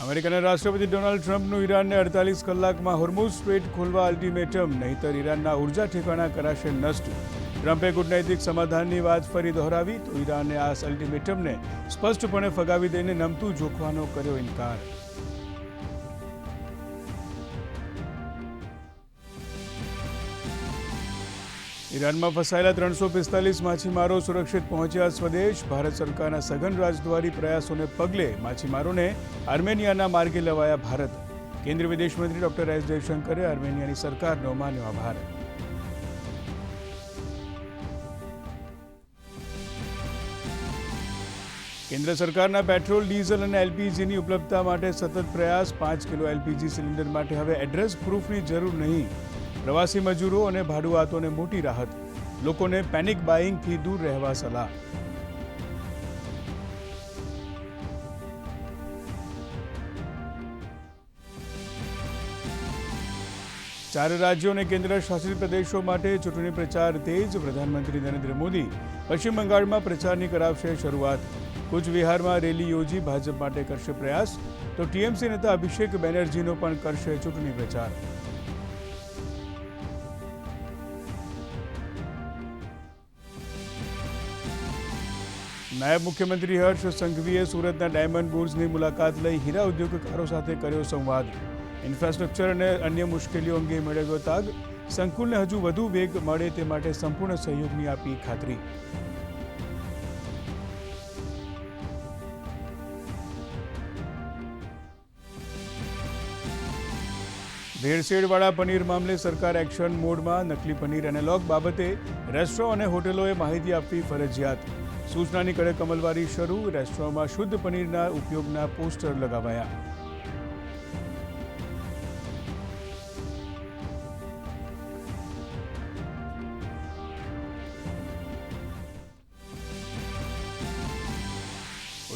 અમેરિકાના રાષ્ટ્રપતિ ડોનાલ્ડ ટ્રમ્પનું ઈરાનને 48 કલાકમાં હોર્મુઝ સ્ટ્રેટ ખોલવા અલ્ટિમેટમ, નહીંતર ઈરાનના ઉર્જા ઠેકાણા કરાશે નષ્ટ. ટ્રમ્પે કૂટનૈતિક સમાધાનની વાત ફરી દોહરાવી તો ઈરાને આ અલ્ટિમેટમને સ્પષ્ટપણે ફગાવી દઈને નમતું જોખવાનો કર્યો ઇનકાર. ઈરાનમાં ફસાયેલા 345 માછીમારો સુરક્ષિત પહોંચ્યા સ્વદેશ. ભારત સરકારના સઘન રાજદ્વારી પ્રયાસોને પગલે માછીમારોને આર્મેનિયાના માર્ગે લવાયા ભારત. કેન્દ્રીય વિદેશ મંત્રી ડોક્ટર એસ જયશંકરે આર્મેનિયાની સરકારનો માન્યો આભાર. કેન્દ્ર સરકારના પેટ્રોલ, ડીઝલ અને એલપીજીની ઉપલબ્ધતા માટે સતત પ્રયાસ. 5 કિલો એલપીજી સિલિન્ડર માટે હવે એડ્રેસ પ્રૂફની જરૂર નહીં. પ્રવાસી મજૂરો અને ભાડુઆતોને મોટી રાહત. લોકોને પેનિક બાઇંગથી દૂર રહેવા સલાહ. ચાર રાજ્યો અને કેન્દ્ર શાસિત પ્રદેશો માટે ચૂંટણી પ્રચાર તેજ. પ્રધાનમંત્રી નરેન્દ્ર મોદી પશ્ચિમ બંગાળમાં પ્રચારની કરાવશે શરૂઆત. કૂચબિહારમાં રેલી યોજી ભાજપ માટે કરશે પ્રયાસ, તો ટીએમસી નેતા અભિષેક બેનર્જીનો પણ કરશે ચૂંટણી પ્રચાર. નાયબ મુખ્યમંત્રી હર્ષ સંઘવીએ સુરતના ડાયમંડ બુર્સની મુલાકાત લઈ હીરા ઉદ્યોગકારો સાથે કર્યો સંવાદ. ઇન્ફ્રાસ્ટ્રક્ચર અને અન્ય મુશ્કેલીઓ અંગે મેળવ્યો તાગ. સંકુલને હજુ વધુ વેગ મળે તે માટે સંપૂર્ણ સહયોગની આપી ખાતરી. ભેળસેળવાળા પનીર મામલે સરકાર એક્શન મોડમાં. નકલી પનીર એનાલોગ બાબતે રેસ્ટોરન્ટ અને હોટેલોએ માહિતી આપવી ફરજિયાત. સૂચનાની કડક અમલવારી શરૂ. રેસ્ટોરન્ટમાં શુદ્ધ પનીરના ઉપયોગના પોસ્ટર લગાવાયા.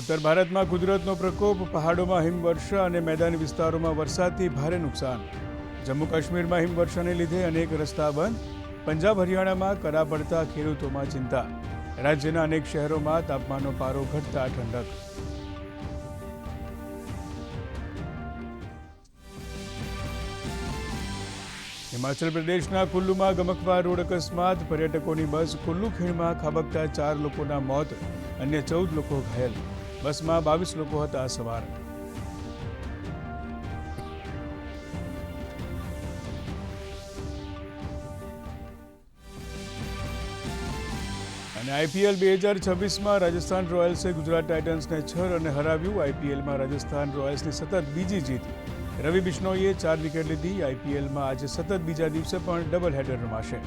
ઉત્તર ભારતમાં કુદરતનો પ્રકોપ. પહાડોમાં હિમવર્ષા અને મેદાની વિસ્તારોમાં વરસાદથી ભારે નુકસાન. જમ્મુ કાશ્મીરમાં હિમવર્ષાને લીધે અનેક રસ્તા બંધ. પંજાબ હરિયાણામાં કરા પડતા ખેડૂતોમાં ચિંતા. રાજ્યના અનેક શહેરોમાં તાપમાનનો પારો ઘટતા ઠંડક. હિમાચલ પ્રદેશના કુલ્લુમાં ગમખ્વાર રોડ અકસ્માત. પર્યટકોની બસ કુલ્લુ ખીણમાં ખાબકતા 4 લોકોના મોત, અન્ય 14 લોકો ઘાયલ. બસમાં 22 લોકો હતા સવાર. અને આઈપીએલ 2026માં રાજસ્થાન રોયલ્સે ગુજરાત ટાઇટન્સને 6 રને હરાવ્યું. આઈપીએલમાં રાજસ્થાન રોયલ્સની સતત બીજી જીત. રવિ બિશ્નોઈએ 4 વિકેટ લીધી. આઈપીએલમાં આજે સતત બીજા દિવસે પણ ડબલ હેડર રમાશે.